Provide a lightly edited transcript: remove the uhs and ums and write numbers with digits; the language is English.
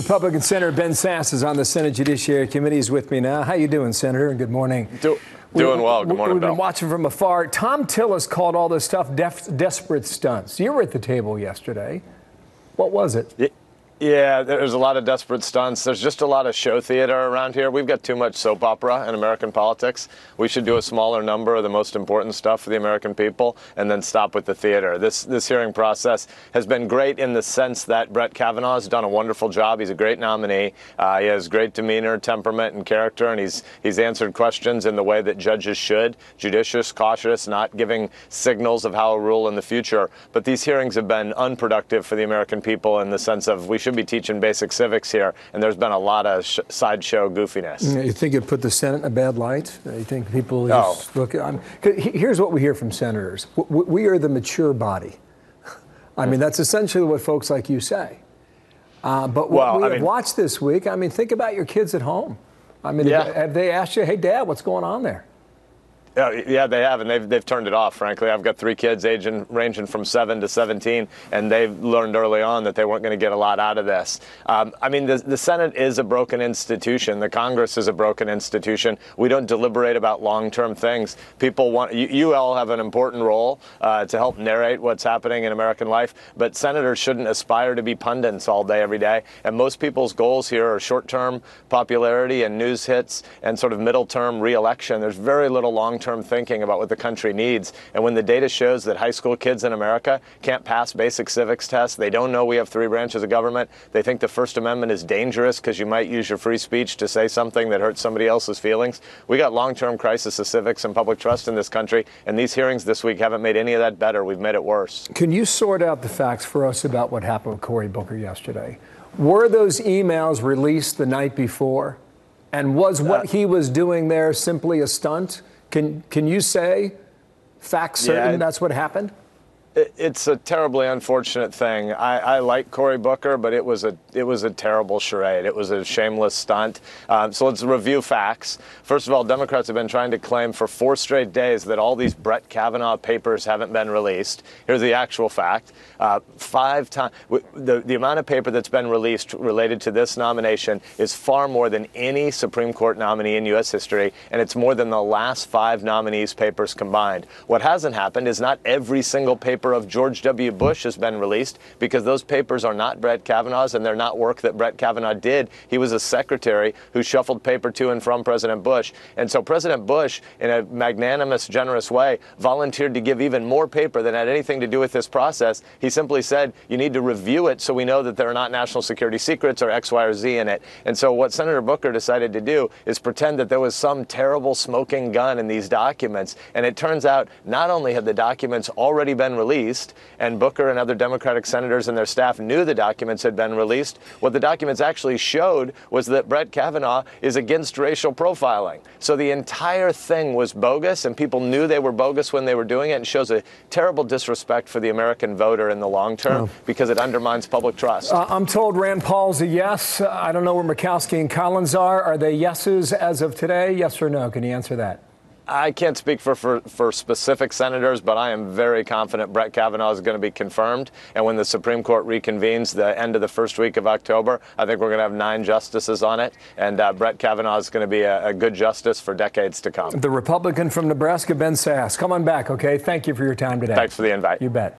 Republican Senator Ben Sasse is on the Senate Judiciary Committee. He's with me now. How you doing, Senator? And good morning. Doing well. Good morning, We've Bill. been watching from afar. Tom Tillis called all this stuff desperate stunts. You were at the table yesterday. What was it? Yeah, there's a lot of desperate stunts. There's just a lot of show theater around here. We've got too much soap opera in American politics. We should do a smaller number of the most important stuff for the American people and then stop with the theater. This hearing process has been great in the sense that Brett Kavanaugh has done a wonderful job. He's a great nominee. He has great demeanor, temperament, and character, and he's answered questions in the way that judges should, judicious, cautious, not giving signals of how to rule in the future. But these hearings have been unproductive for the American people in the sense of we should be teaching basic civics here, and there's been a lot of sideshow goofiness. You think it put the Senate in a bad light? You think people just look at... Here's what we hear from senators. We are the mature body. I mean, that's essentially what folks like you say. But what we have watched this week, I mean, think about your kids at home. I mean, have they asked you, hey, Dad, what's going on there? Yeah, they have, and they've turned it off, frankly. I've got 3 kids ranging from 7 to 17, and they've learned early on that they weren't going to get a lot out of this. I mean, the Senate is a broken institution. The Congress is a broken institution. We don't deliberate about long-term things. People want, you all have an important role to help narrate what's happening in American life, but senators shouldn't aspire to be pundits all day, every day. And most people's goals here are short-term popularity and news hits and sort of middle-term re-election. There's very little long-term thinking about what the country needs. And when the data shows that high school kids in America can't pass basic civics tests, they don't know we have 3 branches of government, they think the First Amendment is dangerous because you might use your free speech to say something that hurts somebody else's feelings. We got long-term crisis of civics and public trust in this country, and these hearings this week haven't made any of that better. We've made it worse. Can you sort out the facts for us about what happened with Cory Booker yesterday? Were those emails released the night before? And was what he was doing there simply a stunt? Can you say facts certain that's what happened? It's a terribly unfortunate thing. I like Cory Booker, but it was a terrible charade. It was a shameless stunt. So let's review facts. First of all, Democrats have been trying to claim for 4 straight days that all these Brett Kavanaugh papers haven't been released. Here's the actual fact. 5 times the amount of paper that's been released related to this nomination is far more than any Supreme Court nominee in U.S. history, and it's more than the last 5 nominees' papers combined. What hasn't happened is not every single paper of George W. Bush has been released, because those papers are not Brett Kavanaugh's and they're not work that Brett Kavanaugh did. He was a secretary who shuffled paper to and from President Bush. And so President Bush, in a magnanimous, generous way, volunteered to give even more paper than had anything to do with this process. He simply said, you need to review it so we know that there are not national security secrets or X, Y, or Z in it. And so what Senator Booker decided to do is pretend that there was some terrible smoking gun in these documents. And it turns out not only have the documents already been released, and Booker and other Democratic senators and their staff knew the documents had been released, what the documents actually showed was that Brett Kavanaugh is against racial profiling. So the entire thing was bogus, and people knew they were bogus when they were doing it, and shows a terrible disrespect for the American voter in the long term because it undermines public trust. I'm told Rand Paul's a yes. I don't know where Murkowski and Collins are. Are they yeses as of today? Yes or no? Can you answer that? I can't speak for specific senators, but I am very confident Brett Kavanaugh is going to be confirmed. And when the Supreme Court reconvenes the end of the first week of October, I think we're going to have 9 justices on it. And Brett Kavanaugh is going to be a good justice for decades to come. The Republican from Nebraska, Ben Sasse. Come on back, okay? Thank you for your time today. Thanks for the invite. You bet.